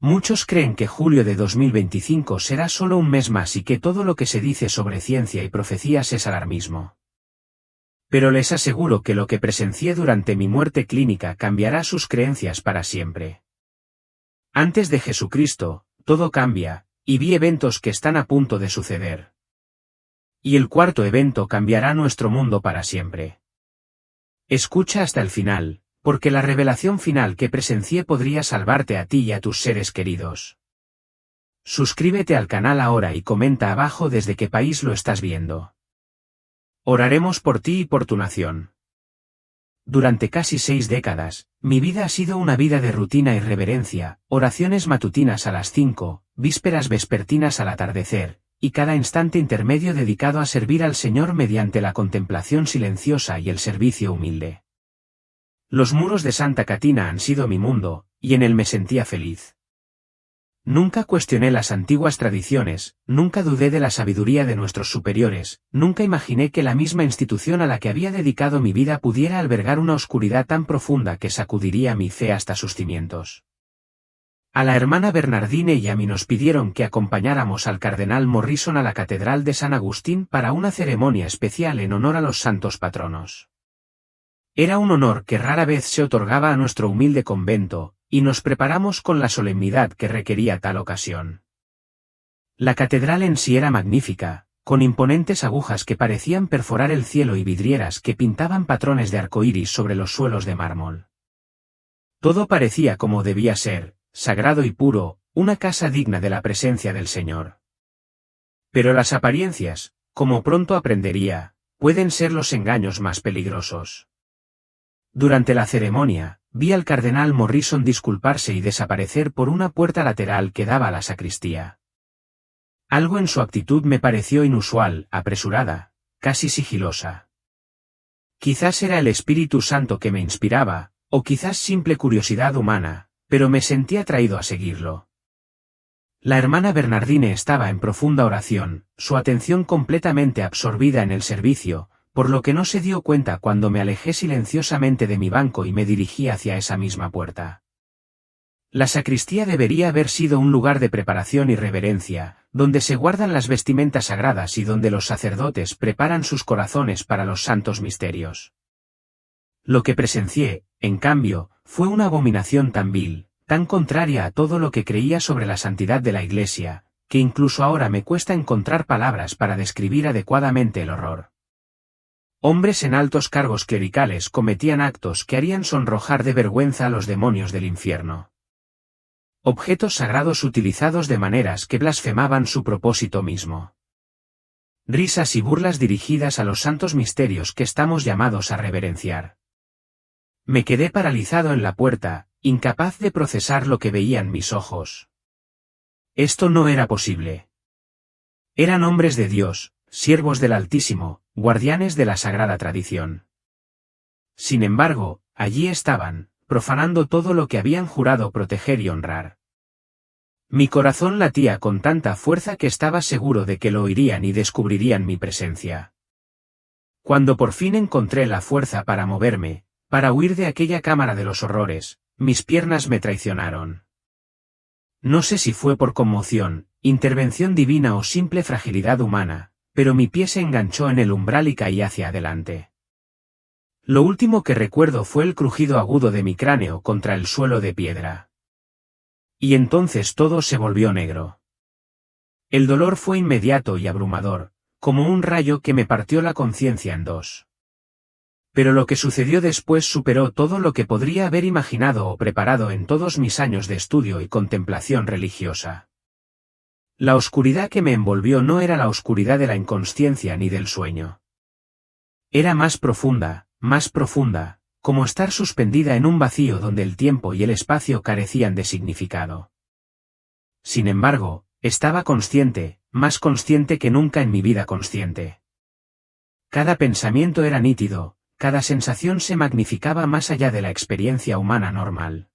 Muchos creen que julio de 2025 será solo un mes más y que todo lo que se dice sobre ciencia y profecías es alarmismo. Pero les aseguro que lo que presencié durante mi muerte clínica cambiará sus creencias para siempre. Antes de Jesucristo, todo cambia, y vi eventos que están a punto de suceder. Y el cuarto evento cambiará nuestro mundo para siempre. Escucha hasta el final, porque la revelación final que presencié podría salvarte a ti y a tus seres queridos. Suscríbete al canal ahora y comenta abajo desde qué país lo estás viendo. Oraremos por ti y por tu nación. Durante casi 6 décadas, mi vida ha sido una vida de rutina y reverencia, oraciones matutinas a las 5, vísperas vespertinas al atardecer, y cada instante intermedio dedicado a servir al Señor mediante la contemplación silenciosa y el servicio humilde. Los muros de Santa Catina han sido mi mundo, y en él me sentía feliz. Nunca cuestioné las antiguas tradiciones, nunca dudé de la sabiduría de nuestros superiores, nunca imaginé que la misma institución a la que había dedicado mi vida pudiera albergar una oscuridad tan profunda que sacudiría mi fe hasta sus cimientos. A la hermana Bernardine y a mí nos pidieron que acompañáramos al cardenal Morrison a la Catedral de San Agustín para una ceremonia especial en honor a los santos patronos. Era un honor que rara vez se otorgaba a nuestro humilde convento, y nos preparamos con la solemnidad que requería tal ocasión. La catedral en sí era magnífica, con imponentes agujas que parecían perforar el cielo y vidrieras que pintaban patrones de arcoíris sobre los suelos de mármol. Todo parecía como debía ser, sagrado y puro, una casa digna de la presencia del Señor. Pero las apariencias, como pronto aprendería, pueden ser los engaños más peligrosos. Durante la ceremonia, vi al cardenal Morrison disculparse y desaparecer por una puerta lateral que daba a la sacristía. Algo en su actitud me pareció inusual, apresurada, casi sigilosa. Quizás era el Espíritu Santo que me inspiraba, o quizás simple curiosidad humana, pero me sentí atraído a seguirlo. La hermana Bernardine estaba en profunda oración, su atención completamente absorbida en el servicio, por lo que no se dio cuenta cuando me alejé silenciosamente de mi banco y me dirigí hacia esa misma puerta. La sacristía debería haber sido un lugar de preparación y reverencia, donde se guardan las vestimentas sagradas y donde los sacerdotes preparan sus corazones para los santos misterios. Lo que presencié, en cambio, fue una abominación tan vil, tan contraria a todo lo que creía sobre la santidad de la Iglesia, que incluso ahora me cuesta encontrar palabras para describir adecuadamente el horror. Hombres en altos cargos clericales cometían actos que harían sonrojar de vergüenza a los demonios del infierno. Objetos sagrados utilizados de maneras que blasfemaban su propósito mismo. Risas y burlas dirigidas a los santos misterios que estamos llamados a reverenciar. Me quedé paralizado en la puerta, incapaz de procesar lo que veían mis ojos. Esto no era posible. Eran hombres de Dios, siervos del Altísimo, guardianes de la sagrada tradición. Sin embargo, allí estaban, profanando todo lo que habían jurado proteger y honrar. Mi corazón latía con tanta fuerza que estaba seguro de que lo oirían y descubrirían mi presencia. Cuando por fin encontré la fuerza para moverme, para huir de aquella cámara de los horrores, mis piernas me traicionaron. No sé si fue por conmoción, intervención divina o simple fragilidad humana, pero mi pie se enganchó en el umbral y caí hacia adelante. Lo último que recuerdo fue el crujido agudo de mi cráneo contra el suelo de piedra. Y entonces todo se volvió negro. El dolor fue inmediato y abrumador, como un rayo que me partió la conciencia en dos. Pero lo que sucedió después superó todo lo que podría haber imaginado o preparado en todos mis años de estudio y contemplación religiosa. La oscuridad que me envolvió no era la oscuridad de la inconsciencia ni del sueño. Era más profunda, como estar suspendida en un vacío donde el tiempo y el espacio carecían de significado. Sin embargo, estaba consciente, más consciente que nunca en mi vida consciente. Cada pensamiento era nítido, cada sensación se magnificaba más allá de la experiencia humana normal.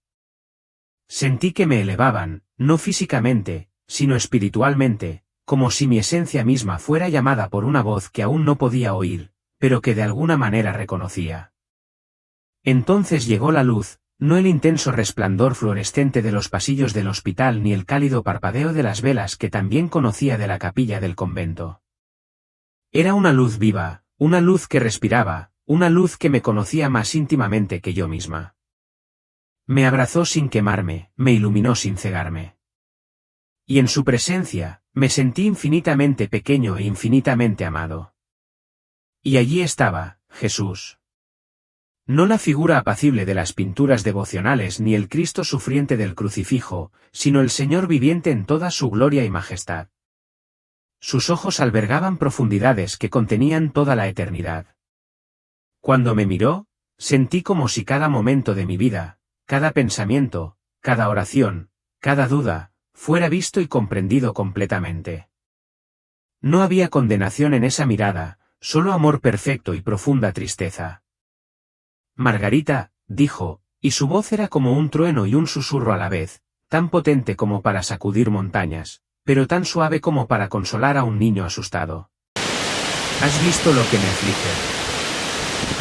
Sentí que me elevaban, no físicamente, sino espiritualmente, como si mi esencia misma fuera llamada por una voz que aún no podía oír, pero que de alguna manera reconocía. Entonces llegó la luz, No el intenso resplandor fluorescente de los pasillos del hospital ni el cálido parpadeo de las velas que también conocía de la capilla del convento. Era una luz viva, una luz que respiraba, una luz que me conocía más íntimamente que yo misma. Me abrazó sin quemarme, me iluminó sin cegarme. Y en su presencia, me sentí infinitamente pequeño e infinitamente amado. Y allí estaba, Jesús. No la figura apacible de las pinturas devocionales ni el Cristo sufriente del crucifijo, sino el Señor viviente en toda su gloria y majestad. Sus ojos albergaban profundidades que contenían toda la eternidad. Cuando me miró, sentí como si cada momento de mi vida, cada pensamiento, cada oración, cada duda, fuera visto y comprendido completamente. No había condenación en esa mirada, solo amor perfecto y profunda tristeza. Margarita, dijo, y su voz era como un trueno y un susurro a la vez, tan potente como para sacudir montañas, pero tan suave como para consolar a un niño asustado. ¿Has visto lo que me aflige?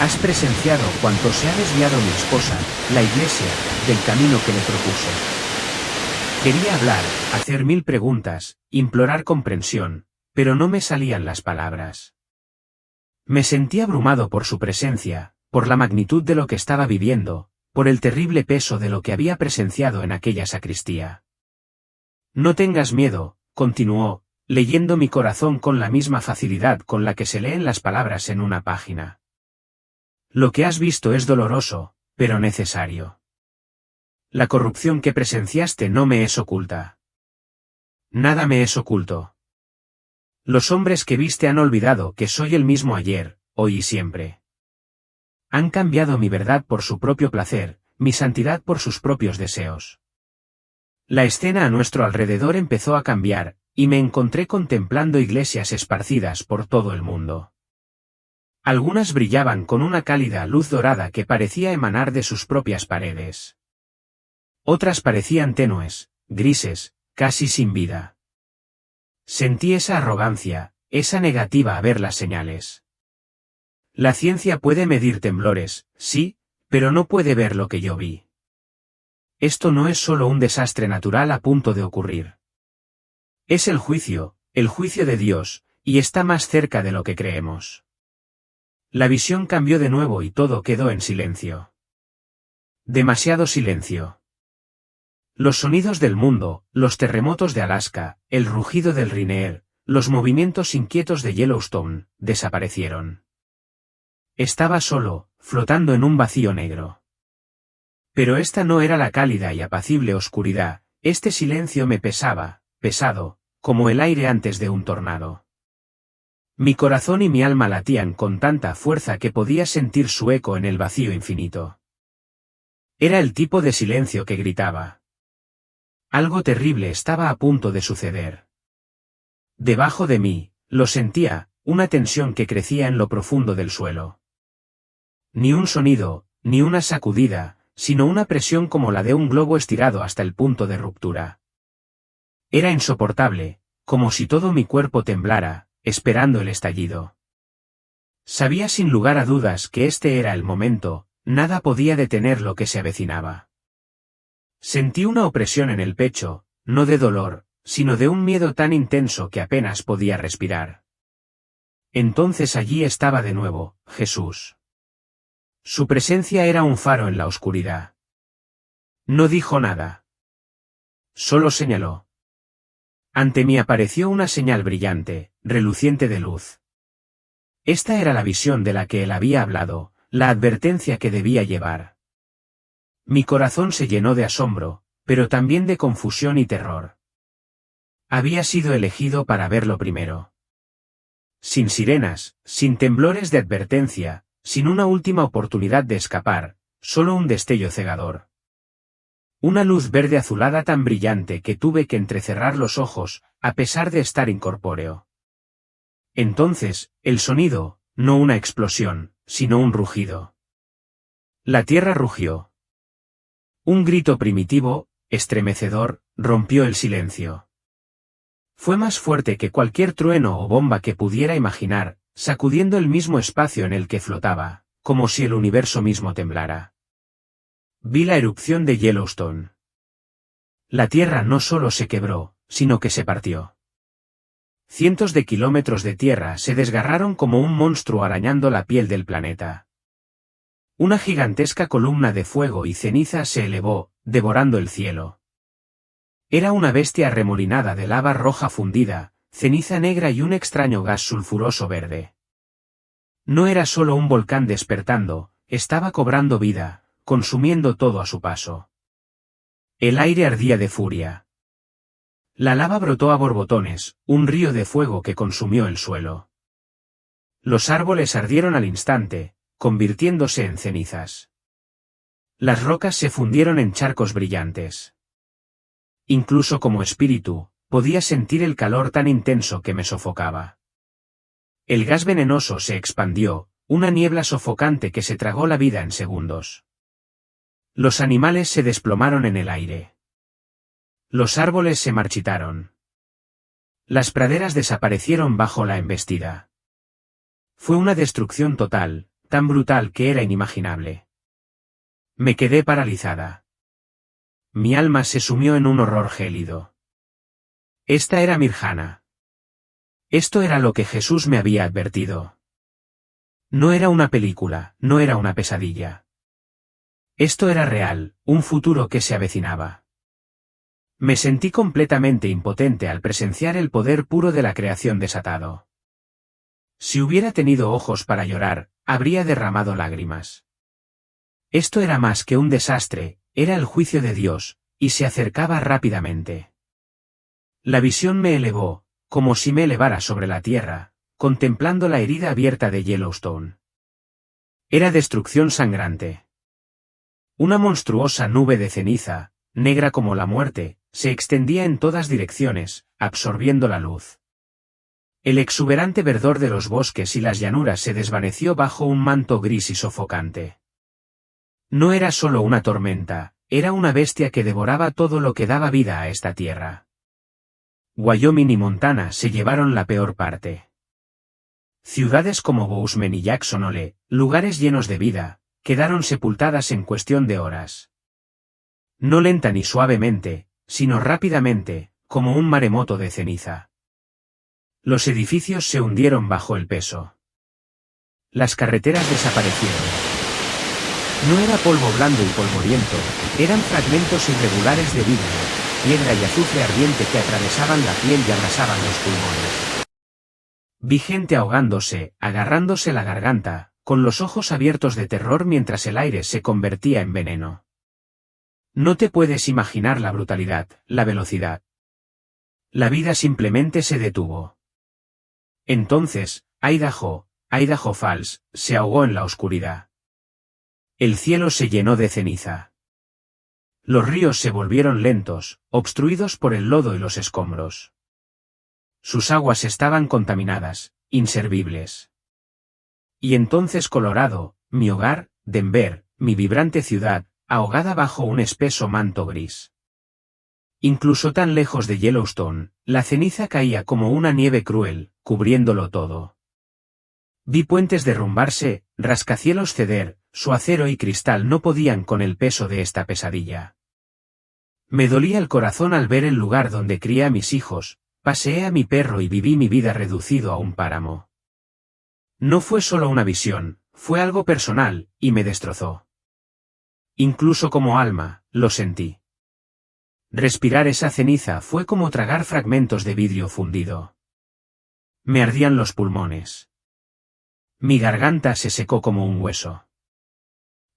¿Has presenciado cuánto se ha desviado mi esposa, la Iglesia, del camino que le propuse? Quería hablar, hacer 1000 preguntas, implorar comprensión, pero no me salían las palabras. Me sentí abrumado por su presencia, por la magnitud de lo que estaba viviendo, por el terrible peso de lo que había presenciado en aquella sacristía. No tengas miedo, continuó, leyendo mi corazón con la misma facilidad con la que se leen las palabras en una página. Lo que has visto es doloroso, pero necesario. La corrupción que presenciaste no me es oculta. Nada me es oculto. Los hombres que viste han olvidado que soy el mismo ayer, hoy y siempre. Han cambiado mi verdad por su propio placer, mi santidad por sus propios deseos. La escena a nuestro alrededor empezó a cambiar, y me encontré contemplando iglesias esparcidas por todo el mundo. Algunas brillaban con una cálida luz dorada que parecía emanar de sus propias paredes. Otras parecían tenues, grises, casi sin vida. Sentí esa arrogancia, esa negativa a ver las señales. La ciencia puede medir temblores, sí, pero no puede ver lo que yo vi. Esto no es solo un desastre natural a punto de ocurrir. Es el juicio de Dios, y está más cerca de lo que creemos. La visión cambió de nuevo y todo quedó en silencio. Demasiado silencio. Los sonidos del mundo, los terremotos de Alaska, el rugido del Rainier, los movimientos inquietos de Yellowstone, desaparecieron. Estaba solo, flotando en un vacío negro. Pero esta no era la cálida y apacible oscuridad, este silencio me pesaba, pesado, como el aire antes de un tornado. Mi corazón y mi alma latían con tanta fuerza que podía sentir su eco en el vacío infinito. Era el tipo de silencio que gritaba. Algo terrible estaba a punto de suceder. Debajo de mí, lo sentía, una tensión que crecía en lo profundo del suelo. Ni un sonido, ni una sacudida, sino una presión como la de un globo estirado hasta el punto de ruptura. Era insoportable, como si todo mi cuerpo temblara, esperando el estallido. Sabía sin lugar a dudas que este era el momento, nada podía detener lo que se avecinaba. Sentí una opresión en el pecho, no de dolor, sino de un miedo tan intenso que apenas podía respirar. Entonces allí estaba de nuevo, Jesús. Su presencia era un faro en la oscuridad. No dijo nada. Solo señaló. Ante mí apareció una señal brillante, reluciente de luz. Esta era la visión de la que él había hablado, la advertencia que debía llevar. Mi corazón se llenó de asombro, pero también de confusión y terror. Había sido elegido para verlo primero. Sin sirenas, sin temblores de advertencia, sin una última oportunidad de escapar, solo un destello cegador. Una luz verde azulada tan brillante que tuve que entrecerrar los ojos, a pesar de estar incorpóreo. Entonces, el sonido, no una explosión, sino un rugido. La tierra rugió. Un grito primitivo, estremecedor, rompió el silencio. Fue más fuerte que cualquier trueno o bomba que pudiera imaginar, sacudiendo el mismo espacio en el que flotaba, como si el universo mismo temblara. Vi la erupción de Yellowstone. La Tierra no solo se quebró, sino que se partió. Cientos de kilómetros de tierra se desgarraron como un monstruo arañando la piel del planeta. Una gigantesca columna de fuego y ceniza se elevó, devorando el cielo. Era una bestia arremolinada de lava roja fundida, ceniza negra y un extraño gas sulfuroso verde. No era solo un volcán despertando, estaba cobrando vida, consumiendo todo a su paso. El aire ardía de furia. La lava brotó a borbotones, un río de fuego que consumió el suelo. Los árboles ardieron al instante, convirtiéndose en cenizas. Las rocas se fundieron en charcos brillantes. Incluso como espíritu, podía sentir el calor tan intenso que me sofocaba. El gas venenoso se expandió, una niebla sofocante que se tragó la vida en segundos. Los animales se desplomaron en el aire. Los árboles se marchitaron. Las praderas desaparecieron bajo la embestida. Fue una destrucción total, tan brutal que era inimaginable. Me quedé paralizada. Mi alma se sumió en un horror gélido. Esta era Mirjana. Esto era lo que Jesús me había advertido. No era una película, no era una pesadilla. Esto era real, un futuro que se avecinaba. Me sentí completamente impotente al presenciar el poder puro de la creación desatado. Si hubiera tenido ojos para llorar, habría derramado lágrimas. Esto era más que un desastre, era el juicio de Dios, y se acercaba rápidamente. La visión me elevó, como si me elevara sobre la tierra, contemplando la herida abierta de Yellowstone. Era destrucción sangrante. Una monstruosa nube de ceniza, negra como la muerte, se extendía en todas direcciones, absorbiendo la luz. El exuberante verdor de los bosques y las llanuras se desvaneció bajo un manto gris y sofocante. No era solo una tormenta, era una bestia que devoraba todo lo que daba vida a esta tierra. Wyoming y Montana se llevaron la peor parte. Ciudades como Bozeman y Jackson Hole, lugares llenos de vida, quedaron sepultadas en cuestión de horas. No lenta ni suavemente, sino rápidamente, como un maremoto de ceniza. Los edificios se hundieron bajo el peso. Las carreteras desaparecieron. No era polvo blando y polvoriento, eran fragmentos irregulares de vidrio, piedra y azufre ardiente que atravesaban la piel y abrasaban los pulmones. Vi gente ahogándose, agarrándose la garganta, con los ojos abiertos de terror mientras el aire se convertía en veneno. No te puedes imaginar la brutalidad, la velocidad. La vida simplemente se detuvo. Entonces, Idaho Falls, se ahogó en la oscuridad. El cielo se llenó de ceniza. Los ríos se volvieron lentos, obstruidos por el lodo y los escombros. Sus aguas estaban contaminadas, inservibles. Y entonces Colorado, mi hogar, Denver, mi vibrante ciudad, ahogada bajo un espeso manto gris. Incluso tan lejos de Yellowstone, la ceniza caía como una nieve cruel, cubriéndolo todo. Vi puentes derrumbarse, rascacielos ceder, su acero y cristal no podían con el peso de esta pesadilla. Me dolía el corazón al ver el lugar donde crié a mis hijos, paseé a mi perro y viví mi vida reducido a un páramo. No fue solo una visión, fue algo personal, y me destrozó. Incluso como alma, lo sentí. Respirar esa ceniza fue como tragar fragmentos de vidrio fundido. Me ardían los pulmones. Mi garganta se secó como un hueso.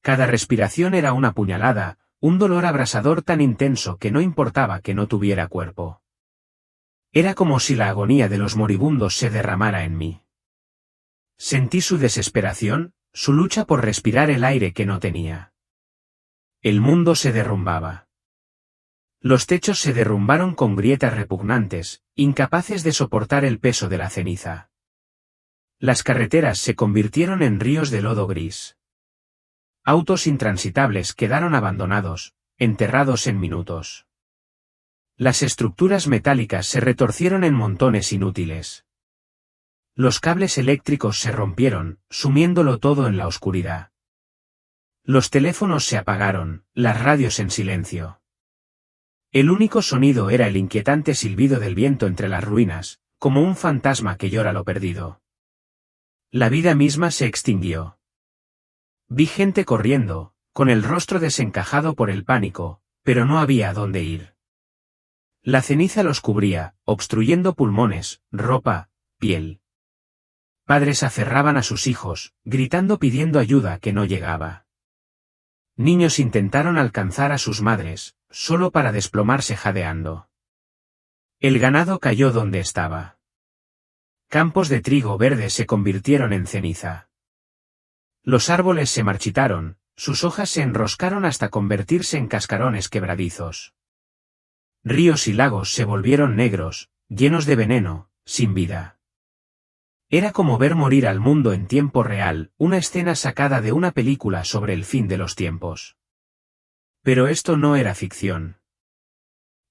Cada respiración era una puñalada, un dolor abrasador tan intenso que no importaba que no tuviera cuerpo. Era como si la agonía de los moribundos se derramara en mí. Sentí su desesperación, su lucha por respirar el aire que no tenía. El mundo se derrumbaba. Los techos se derrumbaron con grietas repugnantes, incapaces de soportar el peso de la ceniza. Las carreteras se convirtieron en ríos de lodo gris. Autos intransitables quedaron abandonados, enterrados en minutos. Las estructuras metálicas se retorcieron en montones inútiles. Los cables eléctricos se rompieron, sumiéndolo todo en la oscuridad. Los teléfonos se apagaron, las radios en silencio. El único sonido era el inquietante silbido del viento entre las ruinas, como un fantasma que llora lo perdido. La vida misma se extinguió. Vi gente corriendo, con el rostro desencajado por el pánico, pero no había a dónde ir. La ceniza los cubría, obstruyendo pulmones, ropa, piel. Padres aferraban a sus hijos, gritando pidiendo ayuda que no llegaba. Niños intentaron alcanzar a sus madres, solo para desplomarse jadeando. El ganado cayó donde estaba. Campos de trigo verde se convirtieron en ceniza. Los árboles se marchitaron, sus hojas se enroscaron hasta convertirse en cascarones quebradizos. Ríos y lagos se volvieron negros, llenos de veneno, sin vida. Era como ver morir al mundo en tiempo real, una escena sacada de una película sobre el fin de los tiempos. Pero esto no era ficción.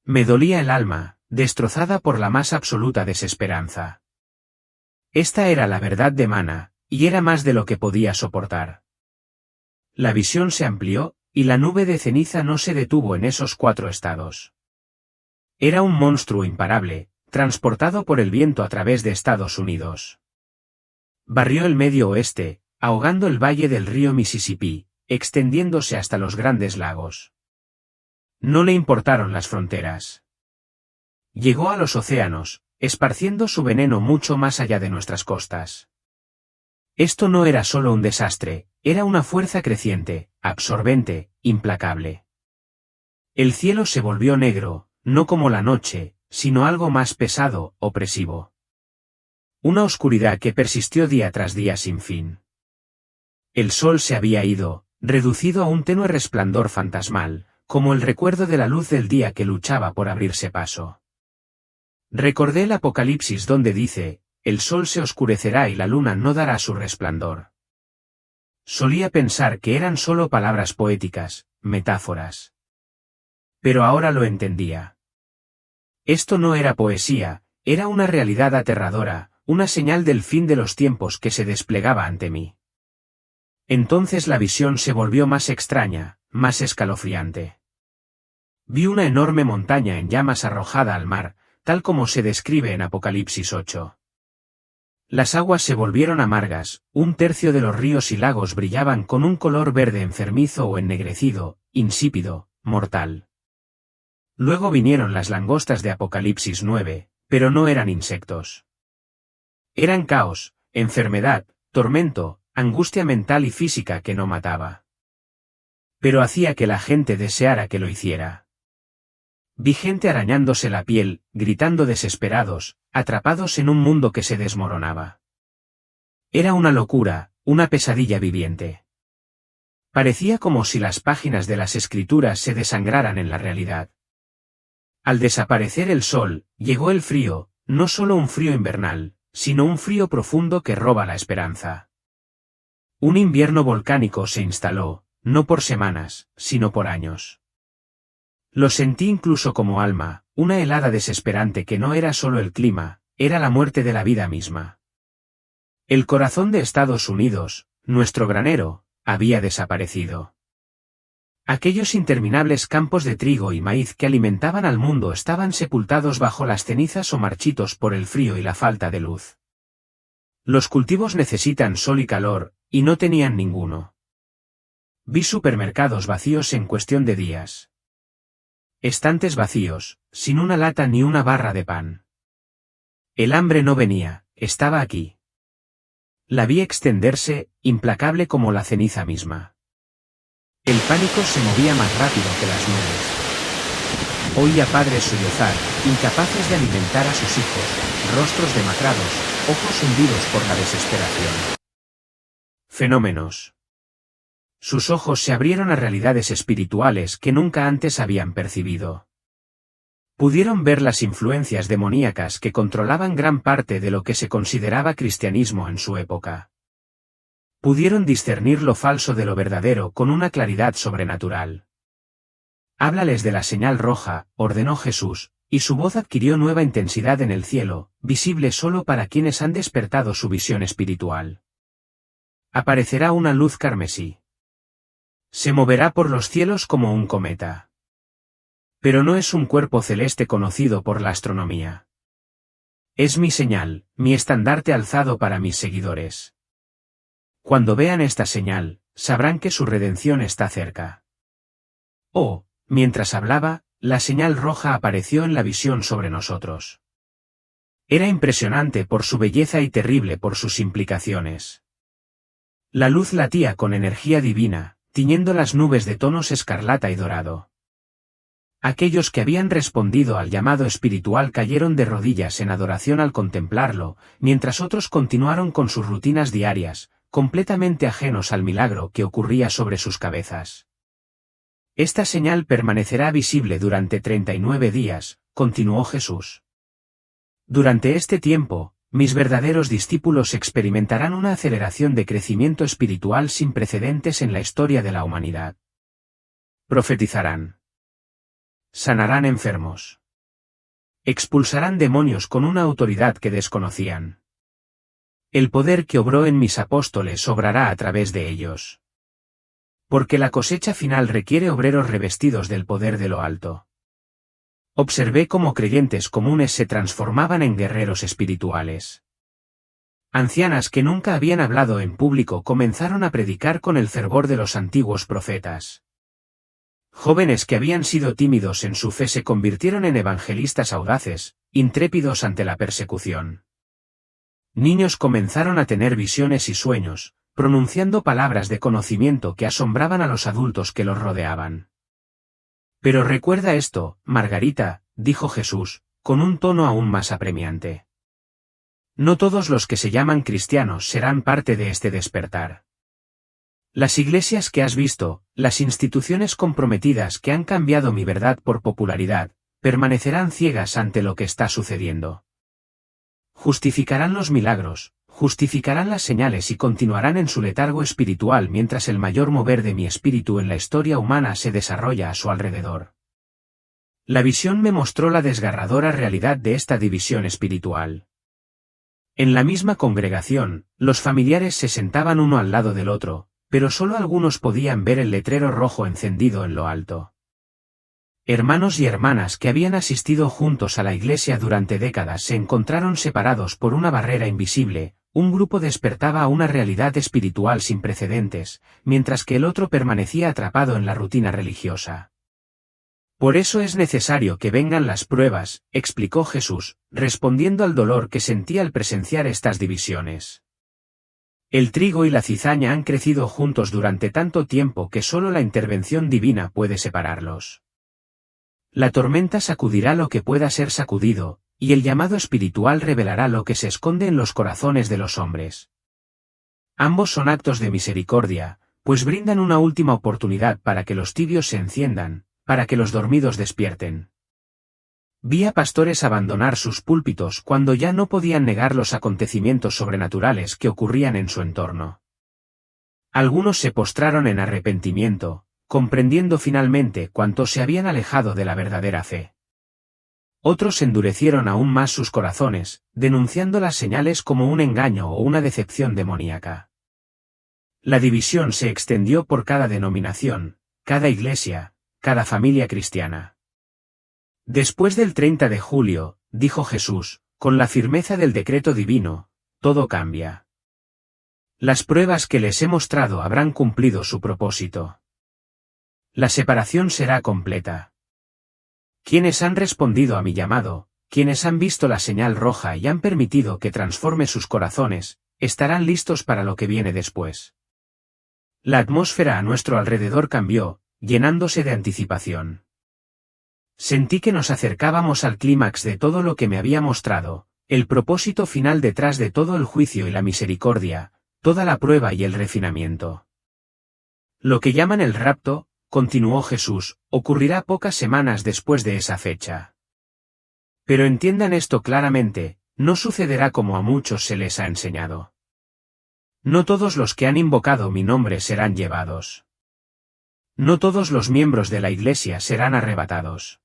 Me dolía el alma, destrozada por la más absoluta desesperanza. Esta era la verdad de Mana, y era más de lo que podía soportar. La visión se amplió, y la nube de ceniza no se detuvo en esos 4 estados. Era un monstruo imparable, transportado por el viento a través de Estados Unidos. Barrió el medio oeste, ahogando el valle del río Mississippi, extendiéndose hasta los grandes lagos. No le importaron las fronteras. Llegó a los océanos, esparciendo su veneno mucho más allá de nuestras costas. Esto no era solo un desastre, era una fuerza creciente, absorbente, implacable. El cielo se volvió negro, no como la noche, sino algo más pesado, opresivo. Una oscuridad que persistió día tras día sin fin. El sol se había ido, reducido a un tenue resplandor fantasmal, como el recuerdo de la luz del día que luchaba por abrirse paso. Recordé el Apocalipsis donde dice, el sol se oscurecerá y la luna no dará su resplandor. Solía pensar que eran solo palabras poéticas, metáforas. Pero ahora lo entendía. Esto no era poesía, era una realidad aterradora, una señal del fin de los tiempos que se desplegaba ante mí. Entonces la visión se volvió más extraña, más escalofriante. Vi una enorme montaña en llamas arrojada al mar, tal como se describe en Apocalipsis 8. Las aguas se volvieron amargas, un tercio de los ríos y lagos brillaban con un color verde enfermizo o ennegrecido, insípido, mortal. Luego vinieron las langostas de Apocalipsis 9, pero no eran insectos. Eran caos, enfermedad, tormento, angustia mental y física que no mataba. Pero hacía que la gente deseara que lo hiciera. Vi gente arañándose la piel, gritando desesperados, atrapados en un mundo que se desmoronaba. Era una locura, una pesadilla viviente. Parecía como si las páginas de las escrituras se desangraran en la realidad. Al desaparecer el sol, llegó el frío, no solo un frío invernal, sino un frío profundo que roba la esperanza. Un invierno volcánico se instaló, no por semanas, sino por años. Lo sentí incluso como alma, una helada desesperante que no era solo el clima, era la muerte de la vida misma. El corazón de Estados Unidos, nuestro granero, había desaparecido. Aquellos interminables campos de trigo y maíz que alimentaban al mundo estaban sepultados bajo las cenizas o marchitos por el frío y la falta de luz. Los cultivos necesitan sol y calor, y no tenían ninguno. Vi supermercados vacíos en cuestión de días. Estantes vacíos, sin una lata ni una barra de pan. El hambre no venía, estaba aquí. La vi extenderse, implacable como la ceniza misma. El pánico se movía más rápido que las nubes. Oía padres sollozar, incapaces de alimentar a sus hijos, rostros demacrados, ojos hundidos por la desesperación. Fenómenos. Sus ojos se abrieron a realidades espirituales que nunca antes habían percibido. Pudieron ver las influencias demoníacas que controlaban gran parte de lo que se consideraba cristianismo en su época. Pudieron discernir lo falso de lo verdadero con una claridad sobrenatural. Háblales de la señal roja, ordenó Jesús, y su voz adquirió nueva intensidad en el cielo, visible solo para quienes han despertado su visión espiritual. Aparecerá una luz carmesí. Se moverá por los cielos como un cometa. Pero no es un cuerpo celeste conocido por la astronomía. Es mi señal, mi estandarte alzado para mis seguidores. Cuando vean esta señal, sabrán que su redención está cerca. Oh, mientras hablaba, la señal roja apareció en la visión sobre nosotros. Era impresionante por su belleza y terrible por sus implicaciones. La luz latía con energía divina, tiñendo las nubes de tonos escarlata y dorado. Aquellos que habían respondido al llamado espiritual cayeron de rodillas en adoración al contemplarlo, mientras otros continuaron con sus rutinas diarias, completamente ajenos al milagro que ocurría sobre sus cabezas. Esta señal permanecerá visible durante 39 días, continuó Jesús. Durante este tiempo, mis verdaderos discípulos experimentarán una aceleración de crecimiento espiritual sin precedentes en la historia de la humanidad. Profetizarán. Sanarán enfermos. Expulsarán demonios con una autoridad que desconocían. El poder que obró en mis apóstoles obrará a través de ellos. Porque la cosecha final requiere obreros revestidos del poder de lo alto. Observé cómo creyentes comunes se transformaban en guerreros espirituales. Ancianas que nunca habían hablado en público comenzaron a predicar con el fervor de los antiguos profetas. Jóvenes que habían sido tímidos en su fe se convirtieron en evangelistas audaces, intrépidos ante la persecución. Niños comenzaron a tener visiones y sueños, pronunciando palabras de conocimiento que asombraban a los adultos que los rodeaban. Pero recuerda esto, Margarita, dijo Jesús, con un tono aún más apremiante. No todos los que se llaman cristianos serán parte de este despertar. Las iglesias que has visto, las instituciones comprometidas que han cambiado mi verdad por popularidad, permanecerán ciegas ante lo que está sucediendo. Justificarán los milagros, justificarán las señales y continuarán en su letargo espiritual mientras el mayor mover de mi espíritu en la historia humana se desarrolla a su alrededor. La visión me mostró la desgarradora realidad de esta división espiritual. En la misma congregación, los familiares se sentaban uno al lado del otro, pero solo algunos podían ver el letrero rojo encendido en lo alto. Hermanos y hermanas que habían asistido juntos a la iglesia durante décadas se encontraron separados por una barrera invisible, un grupo despertaba a una realidad espiritual sin precedentes, mientras que el otro permanecía atrapado en la rutina religiosa. Por eso es necesario que vengan las pruebas, explicó Jesús, respondiendo al dolor que sentía al presenciar estas divisiones. El trigo y la cizaña han crecido juntos durante tanto tiempo que solo la intervención divina puede separarlos. La tormenta sacudirá lo que pueda ser sacudido, y el llamado espiritual revelará lo que se esconde en los corazones de los hombres. Ambos son actos de misericordia, pues brindan una última oportunidad para que los tibios se enciendan, para que los dormidos despierten. Vi a pastores abandonar sus púlpitos cuando ya no podían negar los acontecimientos sobrenaturales que ocurrían en su entorno. Algunos se postraron en arrepentimiento, comprendiendo finalmente cuánto se habían alejado de la verdadera fe. Otros endurecieron aún más sus corazones, denunciando las señales como un engaño o una decepción demoníaca. La división se extendió por cada denominación, cada iglesia, cada familia cristiana. Después del 30 de julio, dijo Jesús, con la firmeza del decreto divino, todo cambia. Las pruebas que les he mostrado habrán cumplido su propósito. La separación será completa. Quienes han respondido a mi llamado, quienes han visto la señal roja y han permitido que transforme sus corazones, estarán listos para lo que viene después. La atmósfera a nuestro alrededor cambió, llenándose de anticipación. Sentí que nos acercábamos al clímax de todo lo que me había mostrado, el propósito final detrás de todo el juicio y la misericordia, toda la prueba y el refinamiento. Lo que llaman el rapto, continuó Jesús, ocurrirá pocas semanas después de esa fecha. Pero entiendan esto claramente, no sucederá como a muchos se les ha enseñado. No todos los que han invocado mi nombre serán llevados. No todos los miembros de la Iglesia serán arrebatados.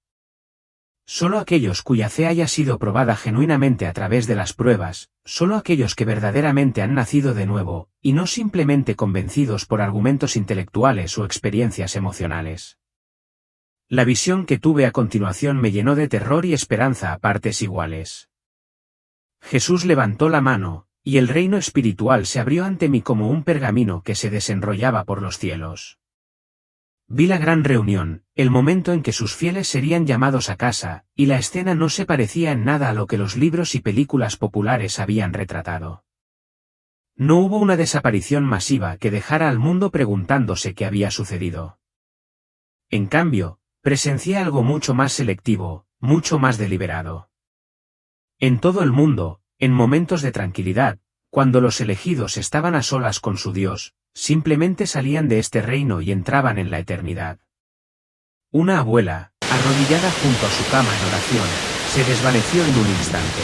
Solo aquellos cuya fe haya sido probada genuinamente a través de las pruebas, solo aquellos que verdaderamente han nacido de nuevo, y no simplemente convencidos por argumentos intelectuales o experiencias emocionales. La visión que tuve a continuación me llenó de terror y esperanza a partes iguales. Jesús levantó la mano, y el reino espiritual se abrió ante mí como un pergamino que se desenrollaba por los cielos. Vi la gran reunión, el momento en que sus fieles serían llamados a casa, y la escena no se parecía en nada a lo que los libros y películas populares habían retratado. No hubo una desaparición masiva que dejara al mundo preguntándose qué había sucedido. En cambio, presencié algo mucho más selectivo, mucho más deliberado. En todo el mundo, en momentos de tranquilidad, cuando los elegidos estaban a solas con su Dios, simplemente salían de este reino y entraban en la eternidad. Una abuela, arrodillada junto a su cama en oración, se desvaneció en un instante.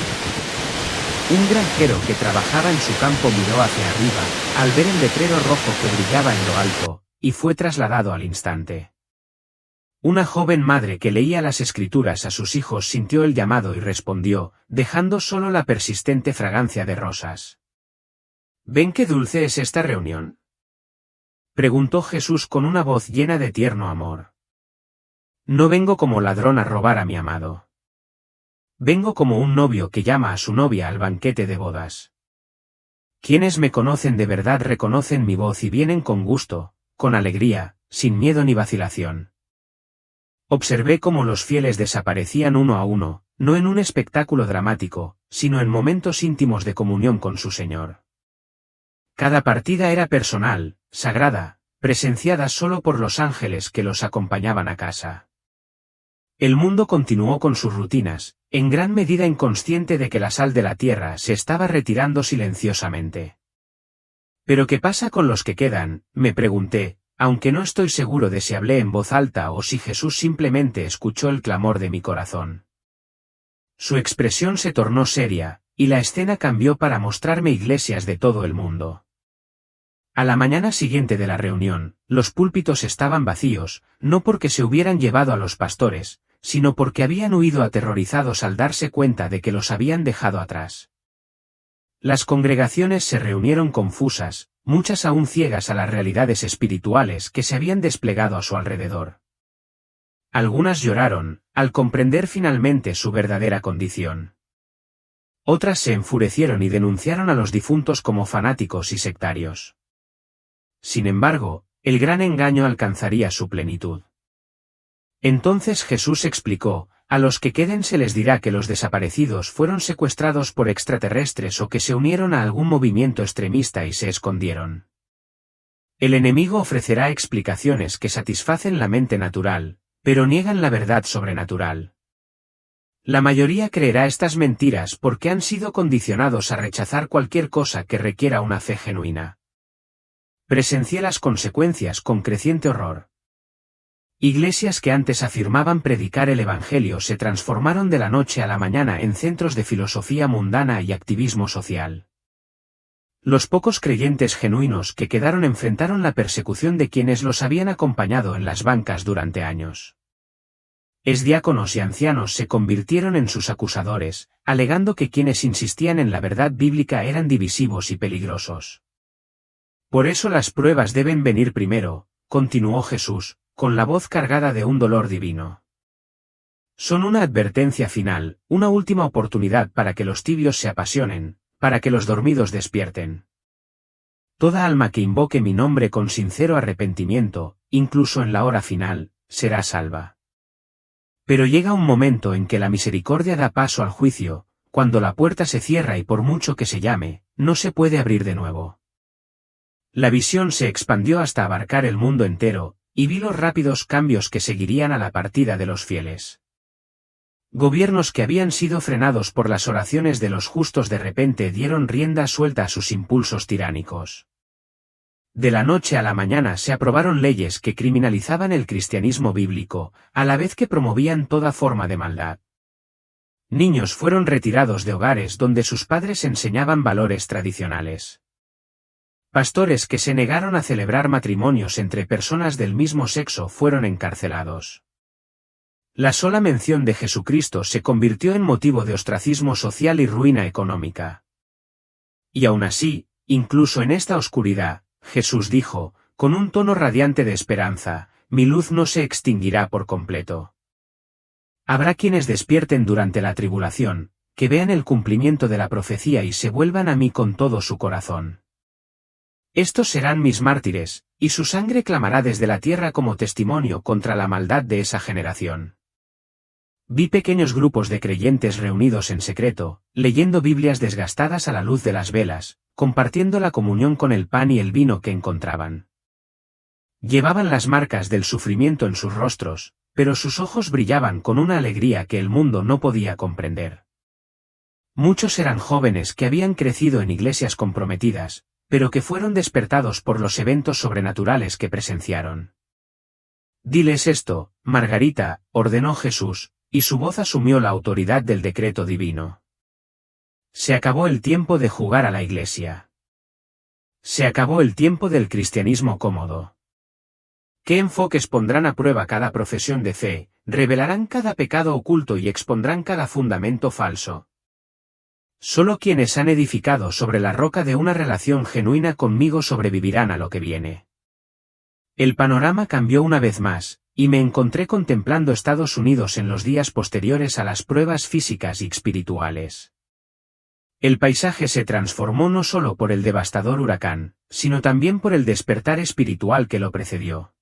Un granjero que trabajaba en su campo miró hacia arriba, al ver el letrero rojo que brillaba en lo alto, y fue trasladado al instante. Una joven madre que leía las escrituras a sus hijos sintió el llamado y respondió, dejando solo la persistente fragancia de rosas. ¿Ven qué dulce es esta reunión?, preguntó Jesús con una voz llena de tierno amor. No vengo como ladrón a robar a mi amado. Vengo como un novio que llama a su novia al banquete de bodas. Quienes me conocen de verdad reconocen mi voz y vienen con gusto, con alegría, sin miedo ni vacilación. Observé cómo los fieles desaparecían uno a uno, no en un espectáculo dramático, sino en momentos íntimos de comunión con su Señor. Cada partida era personal, sagrada, presenciada solo por los ángeles que los acompañaban a casa. El mundo continuó con sus rutinas, en gran medida inconsciente de que la sal de la tierra se estaba retirando silenciosamente. ¿Pero qué pasa con los que quedan?, me pregunté, aunque no estoy seguro de si hablé en voz alta o si Jesús simplemente escuchó el clamor de mi corazón. Su expresión se tornó seria, y la escena cambió para mostrarme iglesias de todo el mundo. A la mañana siguiente de la reunión, los púlpitos estaban vacíos, no porque se hubieran llevado a los pastores, sino porque habían huido aterrorizados al darse cuenta de que los habían dejado atrás. Las congregaciones se reunieron confusas, muchas aún ciegas a las realidades espirituales que se habían desplegado a su alrededor. Algunas lloraron, al comprender finalmente su verdadera condición. Otras se enfurecieron y denunciaron a los difuntos como fanáticos y sectarios. Sin embargo, el gran engaño alcanzaría su plenitud. Entonces Jesús explicó, a los que queden se les dirá que los desaparecidos fueron secuestrados por extraterrestres o que se unieron a algún movimiento extremista y se escondieron. El enemigo ofrecerá explicaciones que satisfacen la mente natural, pero niegan la verdad sobrenatural. La mayoría creerá estas mentiras porque han sido condicionados a rechazar cualquier cosa que requiera una fe genuina. Presencié las consecuencias con creciente horror. Iglesias que antes afirmaban predicar el Evangelio se transformaron de la noche a la mañana en centros de filosofía mundana y activismo social. Los pocos creyentes genuinos que quedaron enfrentaron la persecución de quienes los habían acompañado en las bancas durante años. Diáconos y ancianos se convirtieron en sus acusadores, alegando que quienes insistían en la verdad bíblica eran divisivos y peligrosos. Por eso las pruebas deben venir primero, continuó Jesús, con la voz cargada de un dolor divino. Son una advertencia final, una última oportunidad para que los tibios se apasionen, para que los dormidos despierten. Toda alma que invoque mi nombre con sincero arrepentimiento, incluso en la hora final, será salva. Pero llega un momento en que la misericordia da paso al juicio, cuando la puerta se cierra y por mucho que se llame, no se puede abrir de nuevo. La visión se expandió hasta abarcar el mundo entero, y vi los rápidos cambios que seguirían a la partida de los fieles. Gobiernos que habían sido frenados por las oraciones de los justos de repente dieron rienda suelta a sus impulsos tiránicos. De la noche a la mañana se aprobaron leyes que criminalizaban el cristianismo bíblico, a la vez que promovían toda forma de maldad. Niños fueron retirados de hogares donde sus padres enseñaban valores tradicionales. Pastores que se negaron a celebrar matrimonios entre personas del mismo sexo fueron encarcelados. La sola mención de Jesucristo se convirtió en motivo de ostracismo social y ruina económica. Y aún así, incluso en esta oscuridad, Jesús dijo, con un tono radiante de esperanza, mi luz no se extinguirá por completo. Habrá quienes despierten durante la tribulación, que vean el cumplimiento de la profecía y se vuelvan a mí con todo su corazón. Estos serán mis mártires, y su sangre clamará desde la tierra como testimonio contra la maldad de esa generación. Vi pequeños grupos de creyentes reunidos en secreto, leyendo Biblias desgastadas a la luz de las velas, compartiendo la comunión con el pan y el vino que encontraban. Llevaban las marcas del sufrimiento en sus rostros, pero sus ojos brillaban con una alegría que el mundo no podía comprender. Muchos eran jóvenes que habían crecido en iglesias comprometidas, pero que fueron despertados por los eventos sobrenaturales que presenciaron. Diles esto, Margarita, ordenó Jesús, y su voz asumió la autoridad del decreto divino. Se acabó el tiempo de jugar a la iglesia. Se acabó el tiempo del cristianismo cómodo. ¿Qué enfoques pondrán a prueba cada profesión de fe, revelarán cada pecado oculto y expondrán cada fundamento falso? Solo quienes han edificado sobre la roca de una relación genuina conmigo sobrevivirán a lo que viene. El panorama cambió una vez más, y me encontré contemplando Estados Unidos en los días posteriores a las pruebas físicas y espirituales. El paisaje se transformó no solo por el devastador huracán, sino también por el despertar espiritual que lo precedió.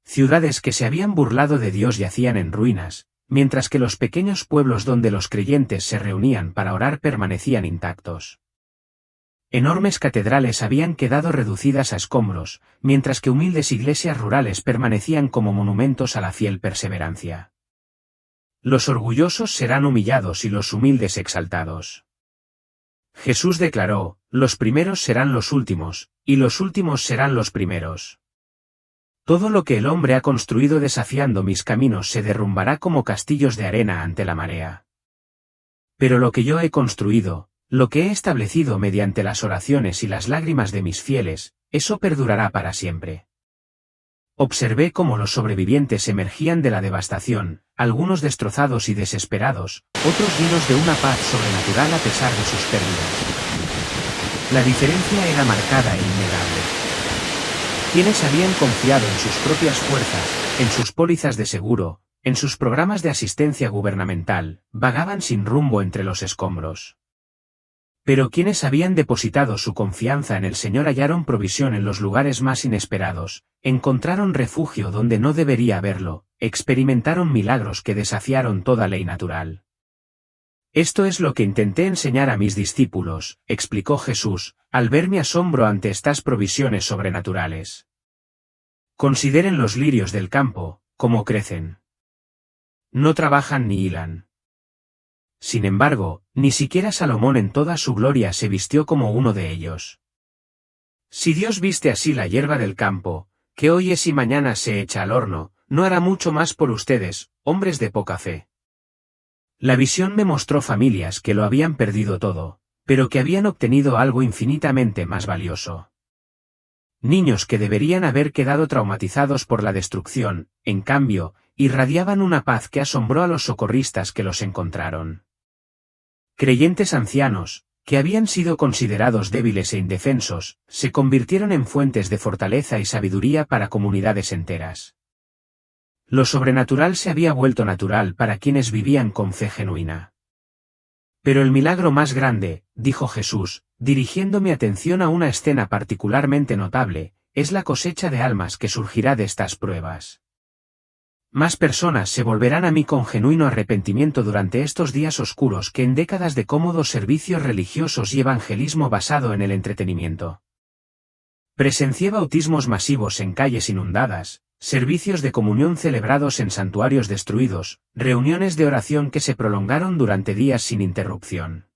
Ciudades que se habían burlado de Dios yacían en ruinas, mientras que los pequeños pueblos donde los creyentes se reunían para orar permanecían intactos. Enormes catedrales habían quedado reducidas a escombros, mientras que humildes iglesias rurales permanecían como monumentos a la fiel perseverancia. Los orgullosos serán humillados y los humildes exaltados. Jesús declaró, los primeros serán los últimos, y los últimos serán los primeros. Todo lo que el hombre ha construido desafiando mis caminos se derrumbará como castillos de arena ante la marea. Pero lo que yo he construido, lo que he establecido mediante las oraciones y las lágrimas de mis fieles, eso perdurará para siempre. Observé cómo los sobrevivientes emergían de la devastación, algunos destrozados y desesperados, otros llenos de una paz sobrenatural a pesar de sus pérdidas. La diferencia era marcada e innegable. Quienes habían confiado en sus propias fuerzas, en sus pólizas de seguro, en sus programas de asistencia gubernamental, vagaban sin rumbo entre los escombros. Pero quienes habían depositado su confianza en el Señor hallaron provisión en los lugares más inesperados, encontraron refugio donde no debería haberlo, experimentaron milagros que desafiaron toda ley natural. Esto es lo que intenté enseñar a mis discípulos, explicó Jesús, al ver mi asombro ante estas provisiones sobrenaturales. Consideren los lirios del campo, cómo crecen. No trabajan ni hilan. Sin embargo, ni siquiera Salomón en toda su gloria se vistió como uno de ellos. Si Dios viste así la hierba del campo, que hoy es y mañana se echa al horno, no hará mucho más por ustedes, hombres de poca fe. La visión me mostró familias que lo habían perdido todo, pero que habían obtenido algo infinitamente más valioso. Niños que deberían haber quedado traumatizados por la destrucción, en cambio, irradiaban una paz que asombró a los socorristas que los encontraron. Creyentes ancianos, que habían sido considerados débiles e indefensos, se convirtieron en fuentes de fortaleza y sabiduría para comunidades enteras. Lo sobrenatural se había vuelto natural para quienes vivían con fe genuina. Pero el milagro más grande, dijo Jesús, dirigiendo mi atención a una escena particularmente notable, es la cosecha de almas que surgirá de estas pruebas. Más personas se volverán a mí con genuino arrepentimiento durante estos días oscuros que en décadas de cómodos servicios religiosos y evangelismo basado en el entretenimiento. Presencié bautismos masivos en calles inundadas, servicios de comunión celebrados en santuarios destruidos, reuniones de oración que se prolongaron durante días sin interrupción.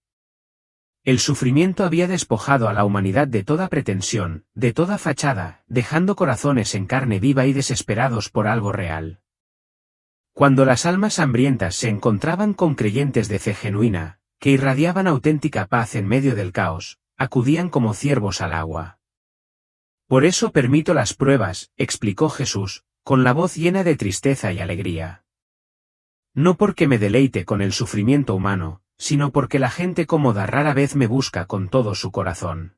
El sufrimiento había despojado a la humanidad de toda pretensión, de toda fachada, dejando corazones en carne viva y desesperados por algo real. Cuando las almas hambrientas se encontraban con creyentes de fe genuina, que irradiaban auténtica paz en medio del caos, acudían como ciervos al agua. Por eso permito las pruebas, explicó Jesús, con la voz llena de tristeza y alegría. No porque me deleite con el sufrimiento humano, sino porque la gente cómoda rara vez me busca con todo su corazón.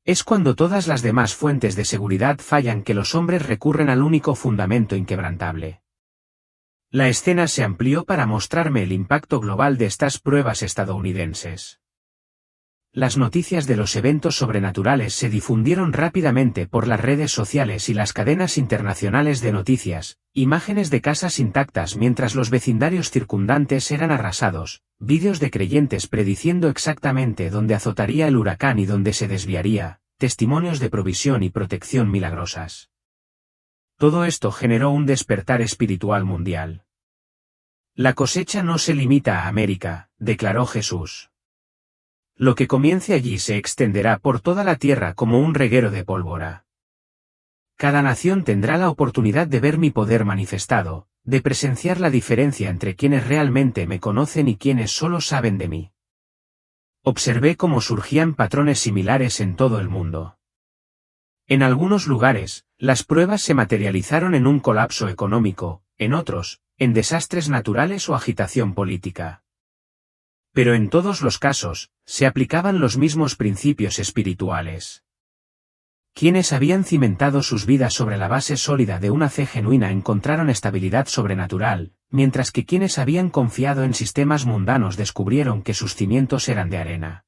Es cuando todas las demás fuentes de seguridad fallan que los hombres recurren al único fundamento inquebrantable. La escena se amplió para mostrarme el impacto global de estas pruebas estadounidenses. Las noticias de los eventos sobrenaturales se difundieron rápidamente por las redes sociales y las cadenas internacionales de noticias, imágenes de casas intactas mientras los vecindarios circundantes eran arrasados, vídeos de creyentes prediciendo exactamente dónde azotaría el huracán y dónde se desviaría, testimonios de provisión y protección milagrosas. Todo esto generó un despertar espiritual mundial. La cosecha no se limita a América, declaró Jesús. Lo que comience allí se extenderá por toda la tierra como un reguero de pólvora. Cada nación tendrá la oportunidad de ver mi poder manifestado, de presenciar la diferencia entre quienes realmente me conocen y quienes solo saben de mí. Observé cómo surgían patrones similares en todo el mundo. En algunos lugares, las pruebas se materializaron en un colapso económico, en otros, en desastres naturales o agitación política. Pero en todos los casos, se aplicaban los mismos principios espirituales. Quienes habían cimentado sus vidas sobre la base sólida de una fe genuina encontraron estabilidad sobrenatural, mientras que quienes habían confiado en sistemas mundanos descubrieron que sus cimientos eran de arena.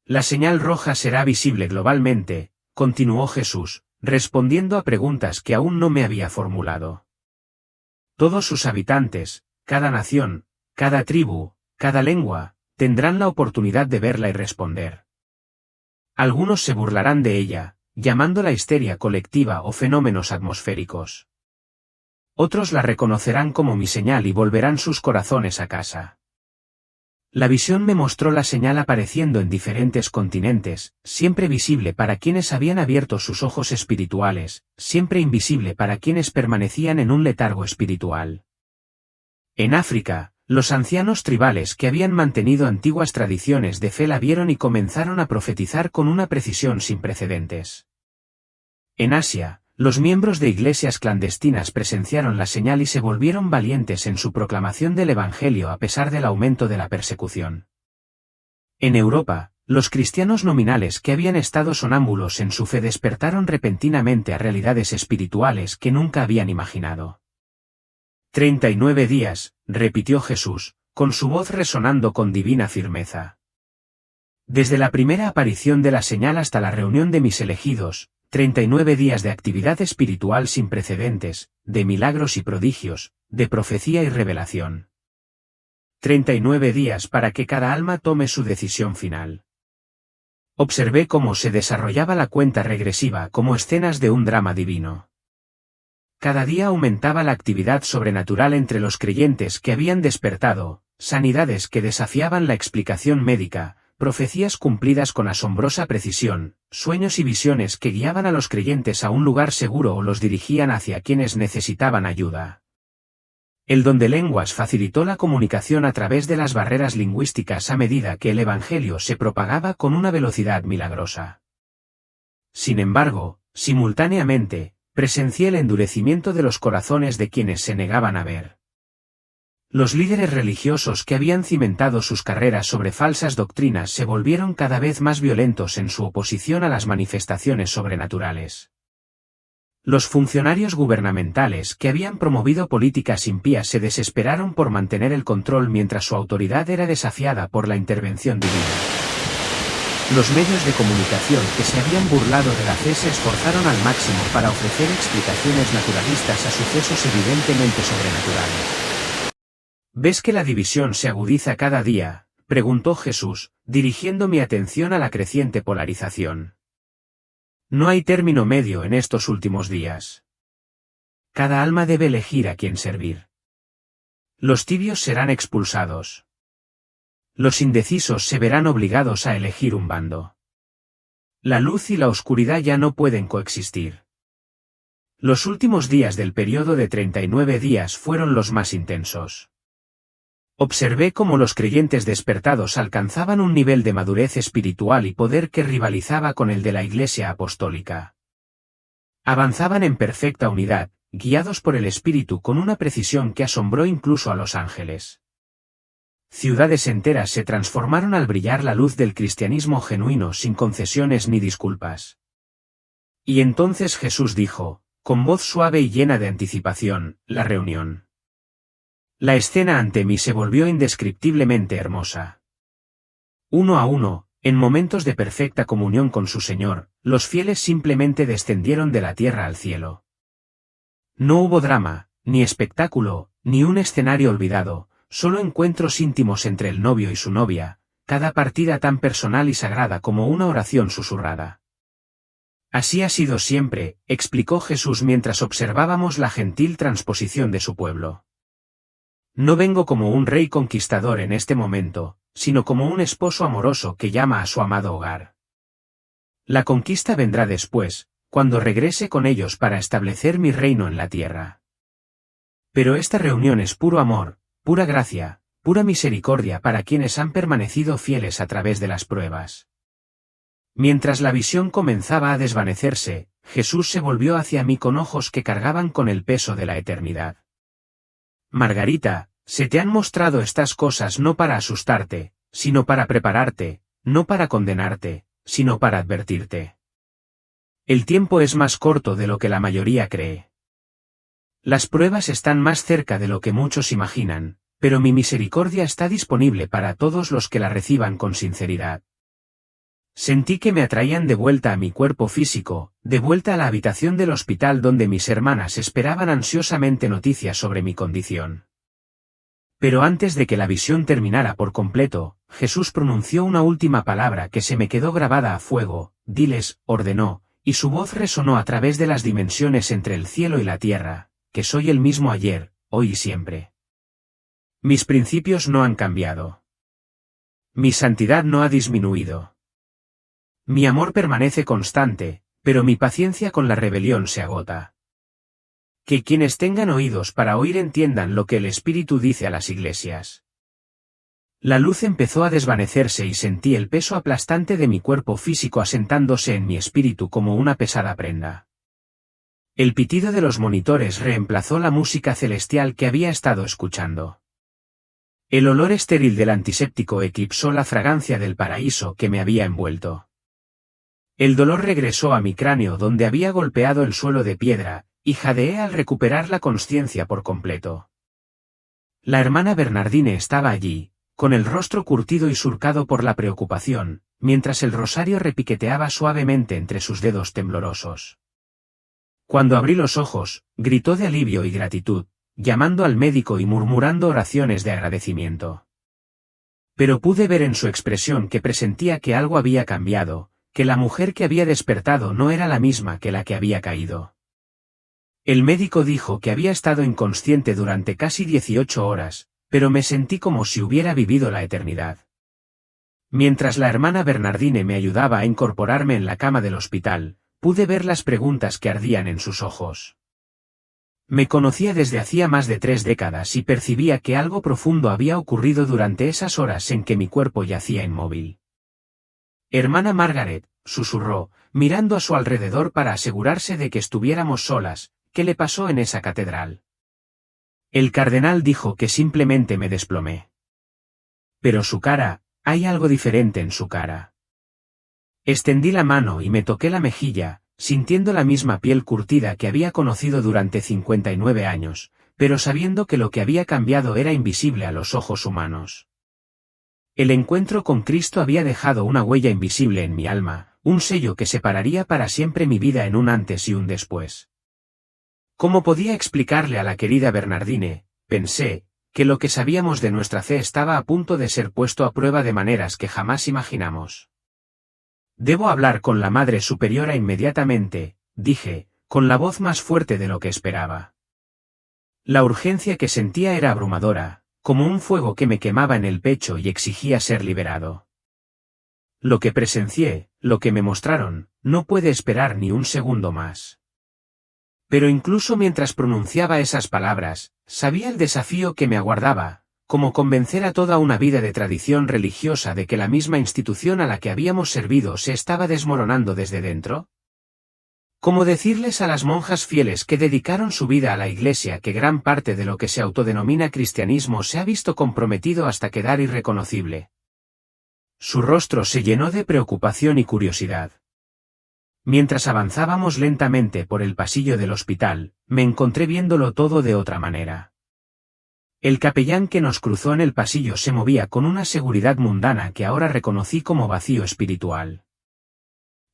La señal roja será visible globalmente, continuó Jesús, respondiendo a preguntas que aún no me había formulado. Todos sus habitantes, cada nación, cada tribu, cada lengua, tendrán la oportunidad de verla y responder. Algunos se burlarán de ella, llamándola histeria colectiva o fenómenos atmosféricos. Otros la reconocerán como mi señal y volverán sus corazones a casa. La visión me mostró la señal apareciendo en diferentes continentes, siempre visible para quienes habían abierto sus ojos espirituales, siempre invisible para quienes permanecían en un letargo espiritual. En África, los ancianos tribales que habían mantenido antiguas tradiciones de fe la vieron y comenzaron a profetizar con una precisión sin precedentes. En Asia, los miembros de iglesias clandestinas presenciaron la señal y se volvieron valientes en su proclamación del Evangelio a pesar del aumento de la persecución. En Europa, los cristianos nominales que habían estado sonámbulos en su fe despertaron repentinamente a realidades espirituales que nunca habían imaginado. 39 días, repitió Jesús, con su voz resonando con divina firmeza. Desde la primera aparición de la señal hasta la reunión de mis elegidos, 39 días de actividad espiritual sin precedentes, de milagros y prodigios, de profecía y revelación. 39 días para que cada alma tome su decisión final. Observé cómo se desarrollaba la cuenta regresiva como escenas de un drama divino. Cada día aumentaba la actividad sobrenatural entre los creyentes que habían despertado, sanidades que desafiaban la explicación médica, profecías cumplidas con asombrosa precisión, sueños y visiones que guiaban a los creyentes a un lugar seguro o los dirigían hacia quienes necesitaban ayuda. El don de lenguas facilitó la comunicación a través de las barreras lingüísticas a medida que el Evangelio se propagaba con una velocidad milagrosa. Sin embargo, simultáneamente, presencié el endurecimiento de los corazones de quienes se negaban a ver. Los líderes religiosos que habían cimentado sus carreras sobre falsas doctrinas se volvieron cada vez más violentos en su oposición a las manifestaciones sobrenaturales. Los funcionarios gubernamentales que habían promovido políticas impías se desesperaron por mantener el control mientras su autoridad era desafiada por la intervención divina. Los medios de comunicación que se habían burlado de la fe se esforzaron al máximo para ofrecer explicaciones naturalistas a sucesos evidentemente sobrenaturales. ¿Ves que la división se agudiza cada día?, preguntó Jesús, dirigiendo mi atención a la creciente polarización. No hay término medio en estos últimos días. Cada alma debe elegir a quién servir. Los tibios serán expulsados. Los indecisos se verán obligados a elegir un bando. La luz y la oscuridad ya no pueden coexistir. Los últimos días del periodo de 39 días fueron los más intensos. Observé cómo los creyentes despertados alcanzaban un nivel de madurez espiritual y poder que rivalizaba con el de la Iglesia apostólica. Avanzaban en perfecta unidad, guiados por el Espíritu con una precisión que asombró incluso a los ángeles. Ciudades enteras se transformaron al brillar la luz del cristianismo genuino sin concesiones ni disculpas. Y entonces Jesús dijo, con voz suave y llena de anticipación, la reunión. La escena ante mí se volvió indescriptiblemente hermosa. Uno a uno, en momentos de perfecta comunión con su Señor, los fieles simplemente descendieron de la tierra al cielo. No hubo drama, ni espectáculo, ni un escenario olvidado, solo encuentros íntimos entre el novio y su novia, cada partida tan personal y sagrada como una oración susurrada. Así ha sido siempre, explicó Jesús mientras observábamos la gentil transposición de su pueblo. No vengo como un rey conquistador en este momento, sino como un esposo amoroso que llama a su amado hogar. La conquista vendrá después, cuando regrese con ellos para establecer mi reino en la tierra. Pero esta reunión es puro amor, pura gracia, pura misericordia para quienes han permanecido fieles a través de las pruebas. Mientras la visión comenzaba a desvanecerse, Jesús se volvió hacia mí con ojos que cargaban con el peso de la eternidad. Margarita, se te han mostrado estas cosas no para asustarte, sino para prepararte, no para condenarte, sino para advertirte. El tiempo es más corto de lo que la mayoría cree. Las pruebas están más cerca de lo que muchos imaginan, pero mi misericordia está disponible para todos los que la reciban con sinceridad. Sentí que me atraían de vuelta a mi cuerpo físico, de vuelta a la habitación del hospital donde mis hermanas esperaban ansiosamente noticias sobre mi condición. Pero antes de que la visión terminara por completo, Jesús pronunció una última palabra que se me quedó grabada a fuego, diles, ordenó, y su voz resonó a través de las dimensiones entre el cielo y la tierra, que soy el mismo ayer, hoy y siempre. Mis principios no han cambiado. Mi santidad no ha disminuido. Mi amor permanece constante, pero mi paciencia con la rebelión se agota. Que quienes tengan oídos para oír entiendan lo que el Espíritu dice a las iglesias. La luz empezó a desvanecerse y sentí el peso aplastante de mi cuerpo físico asentándose en mi espíritu como una pesada prenda. El pitido de los monitores reemplazó la música celestial que había estado escuchando. El olor estéril del antiséptico eclipsó la fragancia del paraíso que me había envuelto. El dolor regresó a mi cráneo donde había golpeado el suelo de piedra, y jadeé al recuperar la consciencia por completo. La hermana Bernardine estaba allí, con el rostro curtido y surcado por la preocupación, mientras el rosario repiqueteaba suavemente entre sus dedos temblorosos. Cuando abrí los ojos, gritó de alivio y gratitud, llamando al médico y murmurando oraciones de agradecimiento. Pero pude ver en su expresión que presentía que algo había cambiado, que la mujer que había despertado no era la misma que la que había caído. El médico dijo que había estado inconsciente durante casi 18 horas, pero me sentí como si hubiera vivido la eternidad. Mientras la hermana Bernardine me ayudaba a incorporarme en la cama del hospital, pude ver las preguntas que ardían en sus ojos. Me conocía desde hacía más de 3 décadas y percibía que algo profundo había ocurrido durante esas horas en que mi cuerpo yacía inmóvil. Hermana Margaret, susurró, mirando a su alrededor para asegurarse de que estuviéramos solas, ¿qué le pasó en esa catedral? El cardenal dijo que simplemente me desplomé. Pero su cara, hay algo diferente en su cara. Extendí la mano y me toqué la mejilla, sintiendo la misma piel curtida que había conocido durante 59 años, pero sabiendo que lo que había cambiado era invisible a los ojos humanos. El encuentro con Cristo había dejado una huella invisible en mi alma, un sello que separaría para siempre mi vida en un antes y un después. ¿Cómo podía explicarle a la querida Bernardine, pensé, que lo que sabíamos de nuestra fe estaba a punto de ser puesto a prueba de maneras que jamás imaginamos? Debo hablar con la Madre Superiora inmediatamente, dije, con la voz más fuerte de lo que esperaba. La urgencia que sentía era abrumadora, como un fuego que me quemaba en el pecho y exigía ser liberado. Lo que presencié, lo que me mostraron, no puede esperar ni un segundo más. Pero incluso mientras pronunciaba esas palabras, sabía el desafío que me aguardaba, como convencer a toda una vida de tradición religiosa de que la misma institución a la que habíamos servido se estaba desmoronando desde dentro. Como decirles a las monjas fieles que dedicaron su vida a la Iglesia que gran parte de lo que se autodenomina cristianismo se ha visto comprometido hasta quedar irreconocible. Su rostro se llenó de preocupación y curiosidad. Mientras avanzábamos lentamente por el pasillo del hospital, me encontré viéndolo todo de otra manera. El capellán que nos cruzó en el pasillo se movía con una seguridad mundana que ahora reconocí como vacío espiritual.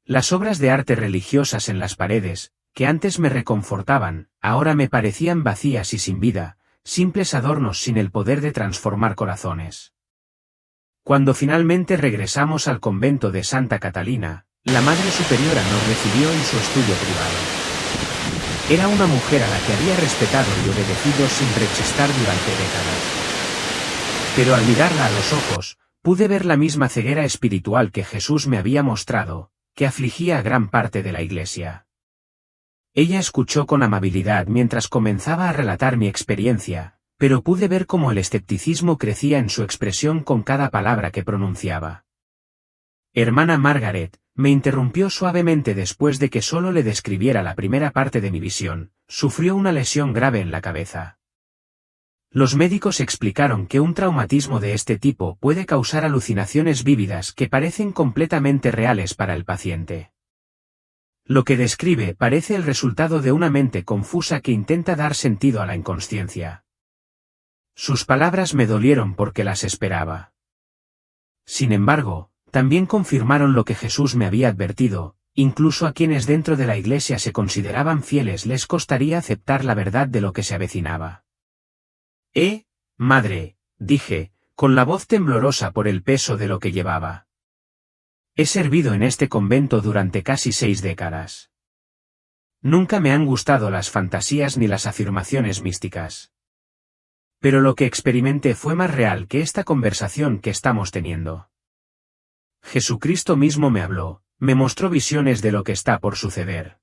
Las obras de arte religiosas en las paredes, que antes me reconfortaban, ahora me parecían vacías y sin vida, simples adornos sin el poder de transformar corazones. Cuando finalmente regresamos al convento de Santa Catalina, la Madre Superiora nos recibió en su estudio privado. Era una mujer a la que había respetado y obedecido sin rechistar durante décadas. Pero al mirarla a los ojos, pude ver la misma ceguera espiritual que Jesús me había mostrado, que afligía a gran parte de la Iglesia. Ella escuchó con amabilidad mientras comenzaba a relatar mi experiencia, pero pude ver cómo el escepticismo crecía en su expresión con cada palabra que pronunciaba. Hermana Margaret, me interrumpió suavemente después de que solo le describiera la primera parte de mi visión, sufrió una lesión grave en la cabeza. Los médicos explicaron que un traumatismo de este tipo puede causar alucinaciones vívidas que parecen completamente reales para el paciente. Lo que describe parece el resultado de una mente confusa que intenta dar sentido a la inconsciencia. Sus palabras me dolieron porque las esperaba. Sin embargo, también confirmaron lo que Jesús me había advertido, incluso a quienes dentro de la Iglesia se consideraban fieles les costaría aceptar la verdad de lo que se avecinaba. Madre, dije, con la voz temblorosa por el peso de lo que llevaba. He servido en este convento durante casi 6 décadas. Nunca me han gustado las fantasías ni las afirmaciones místicas. Pero lo que experimenté fue más real que esta conversación que estamos teniendo. Jesucristo mismo me habló, me mostró visiones de lo que está por suceder.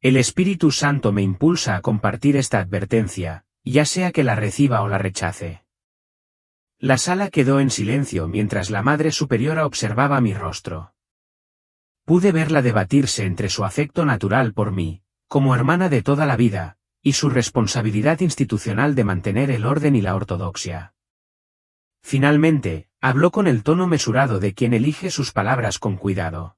El Espíritu Santo me impulsa a compartir esta advertencia, ya sea que la reciba o la rechace. La sala quedó en silencio mientras la Madre Superiora observaba mi rostro. Pude verla debatirse entre su afecto natural por mí, como hermana de toda la vida, y su responsabilidad institucional de mantener el orden y la ortodoxia. Finalmente, habló con el tono mesurado de quien elige sus palabras con cuidado.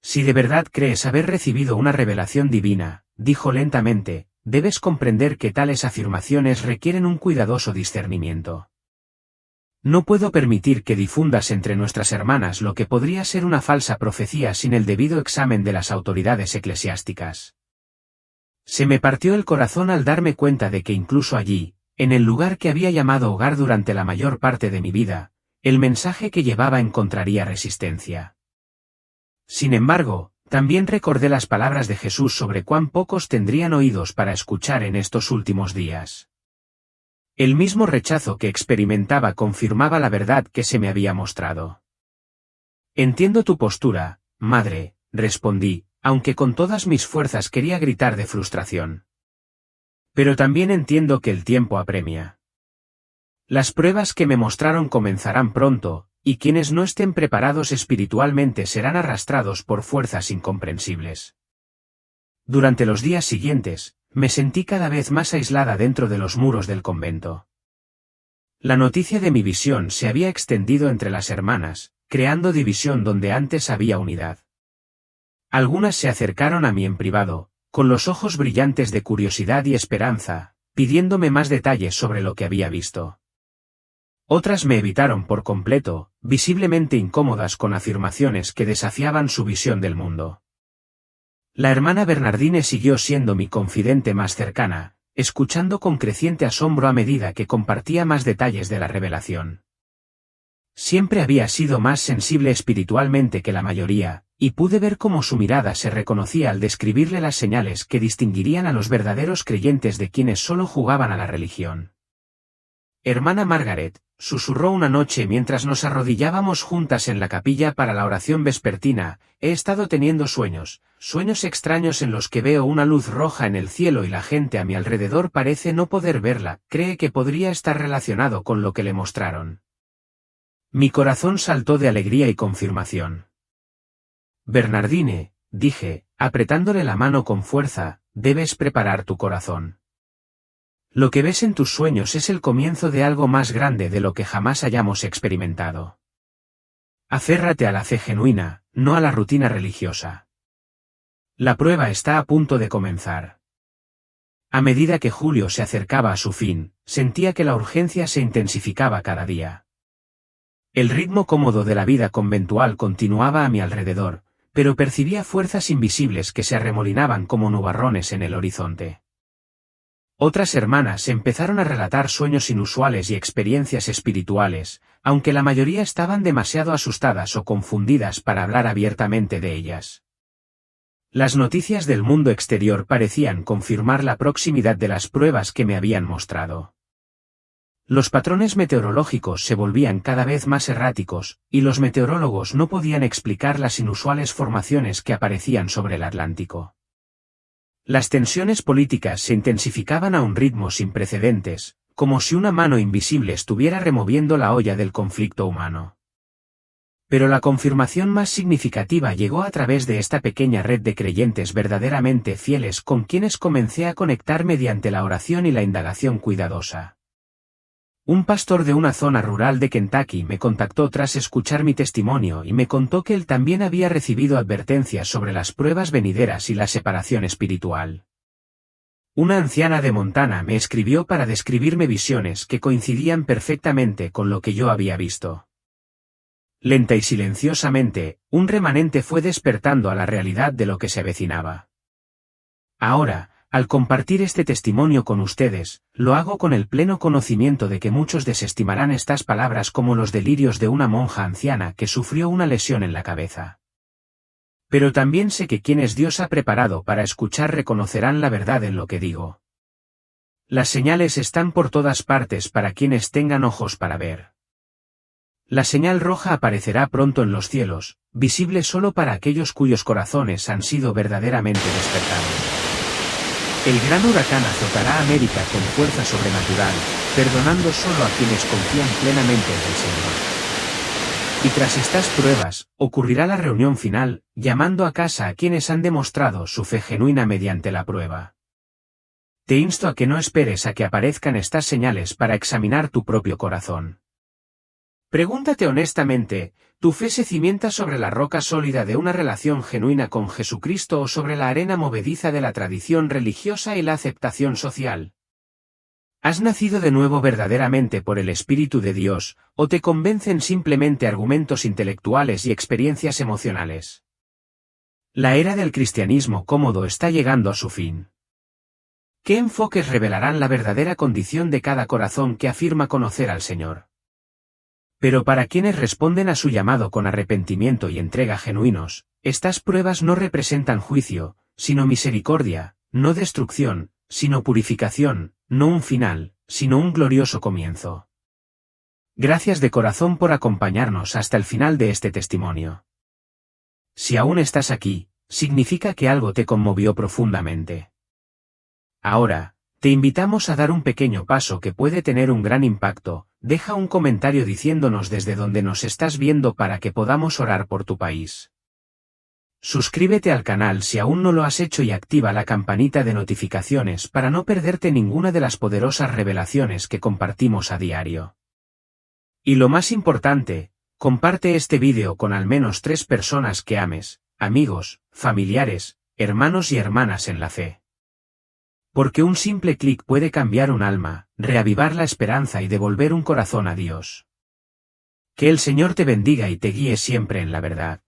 Si de verdad crees haber recibido una revelación divina, dijo lentamente, debes comprender que tales afirmaciones requieren un cuidadoso discernimiento. No puedo permitir que difundas entre nuestras hermanas lo que podría ser una falsa profecía sin el debido examen de las autoridades eclesiásticas. Se me partió el corazón al darme cuenta de que incluso allí, en el lugar que había llamado hogar durante la mayor parte de mi vida, el mensaje que llevaba encontraría resistencia. Sin embargo, también recordé las palabras de Jesús sobre cuán pocos tendrían oídos para escuchar en estos últimos días. El mismo rechazo que experimentaba confirmaba la verdad que se me había mostrado. Entiendo tu postura, madre, respondí, aunque con todas mis fuerzas quería gritar de frustración. Pero también entiendo que el tiempo apremia. Las pruebas que me mostraron comenzarán pronto, y quienes no estén preparados espiritualmente serán arrastrados por fuerzas incomprensibles. Durante los días siguientes, me sentí cada vez más aislada dentro de los muros del convento. La noticia de mi visión se había extendido entre las hermanas, creando división donde antes había unidad. Algunas se acercaron a mí en privado, con los ojos brillantes de curiosidad y esperanza, pidiéndome más detalles sobre lo que había visto. Otras me evitaron por completo, visiblemente incómodas con afirmaciones que desafiaban su visión del mundo. La hermana Bernardine siguió siendo mi confidente más cercana, escuchando con creciente asombro a medida que compartía más detalles de la revelación. Siempre había sido más sensible espiritualmente que la mayoría, y pude ver cómo su mirada se reconocía al describirle las señales que distinguirían a los verdaderos creyentes de quienes solo jugaban a la religión. Hermana Margaret, susurró una noche mientras nos arrodillábamos juntas en la capilla para la oración vespertina, he estado teniendo sueños extraños en los que veo una luz roja en el cielo y la gente a mi alrededor parece no poder verla, cree que podría estar relacionado con lo que le mostraron. Mi corazón saltó de alegría y confirmación. Bernardine, dije, apretándole la mano con fuerza, debes preparar tu corazón. Lo que ves en tus sueños es el comienzo de algo más grande de lo que jamás hayamos experimentado. Aférrate a la fe genuina, no a la rutina religiosa. La prueba está a punto de comenzar. A medida que Julio se acercaba a su fin, sentía que la urgencia se intensificaba cada día. El ritmo cómodo de la vida conventual continuaba a mi alrededor, pero percibía fuerzas invisibles que se arremolinaban como nubarrones en el horizonte. Otras hermanas empezaron a relatar sueños inusuales y experiencias espirituales, aunque la mayoría estaban demasiado asustadas o confundidas para hablar abiertamente de ellas. Las noticias del mundo exterior parecían confirmar la proximidad de las pruebas que me habían mostrado. Los patrones meteorológicos se volvían cada vez más erráticos, y los meteorólogos no podían explicar las inusuales formaciones que aparecían sobre el Atlántico. Las tensiones políticas se intensificaban a un ritmo sin precedentes, como si una mano invisible estuviera removiendo la olla del conflicto humano. Pero la confirmación más significativa llegó a través de esta pequeña red de creyentes verdaderamente fieles con quienes comencé a conectar mediante la oración y la indagación cuidadosa. Un pastor de una zona rural de Kentucky me contactó tras escuchar mi testimonio y me contó que él también había recibido advertencias sobre las pruebas venideras y la separación espiritual. Una anciana de Montana me escribió para describirme visiones que coincidían perfectamente con lo que yo había visto. Lenta y silenciosamente, un remanente fue despertando a la realidad de lo que se avecinaba. Ahora, al compartir este testimonio con ustedes, lo hago con el pleno conocimiento de que muchos desestimarán estas palabras como los delirios de una monja anciana que sufrió una lesión en la cabeza. Pero también sé que quienes Dios ha preparado para escuchar reconocerán la verdad en lo que digo. Las señales están por todas partes para quienes tengan ojos para ver. La señal roja aparecerá pronto en los cielos, visible solo para aquellos cuyos corazones han sido verdaderamente despertados. El gran huracán azotará a América con fuerza sobrenatural, perdonando solo a quienes confían plenamente en el Señor. Y tras estas pruebas, ocurrirá la reunión final, llamando a casa a quienes han demostrado su fe genuina mediante la prueba. Te insto a que no esperes a que aparezcan estas señales para examinar tu propio corazón. Pregúntate honestamente, ¿tu fe se cimienta sobre la roca sólida de una relación genuina con Jesucristo o sobre la arena movediza de la tradición religiosa y la aceptación social? ¿Has nacido de nuevo verdaderamente por el Espíritu de Dios, o te convencen simplemente argumentos intelectuales y experiencias emocionales? La era del cristianismo cómodo está llegando a su fin. ¿Qué enfoques revelarán la verdadera condición de cada corazón que afirma conocer al Señor? Pero para quienes responden a su llamado con arrepentimiento y entrega genuinos, estas pruebas no representan juicio, sino misericordia, no destrucción, sino purificación, no un final, sino un glorioso comienzo. Gracias de corazón por acompañarnos hasta el final de este testimonio. Si aún estás aquí, significa que algo te conmovió profundamente. Ahora, te invitamos a dar un pequeño paso que puede tener un gran impacto. Deja un comentario diciéndonos desde dónde nos estás viendo para que podamos orar por tu país. Suscríbete al canal si aún no lo has hecho y activa la campanita de notificaciones para no perderte ninguna de las poderosas revelaciones que compartimos a diario. Y lo más importante, comparte este vídeo con al menos 3 personas que ames, amigos, familiares, hermanos y hermanas en la fe. Porque un simple clic puede cambiar un alma, reavivar la esperanza y devolver un corazón a Dios. Que el Señor te bendiga y te guíe siempre en la verdad.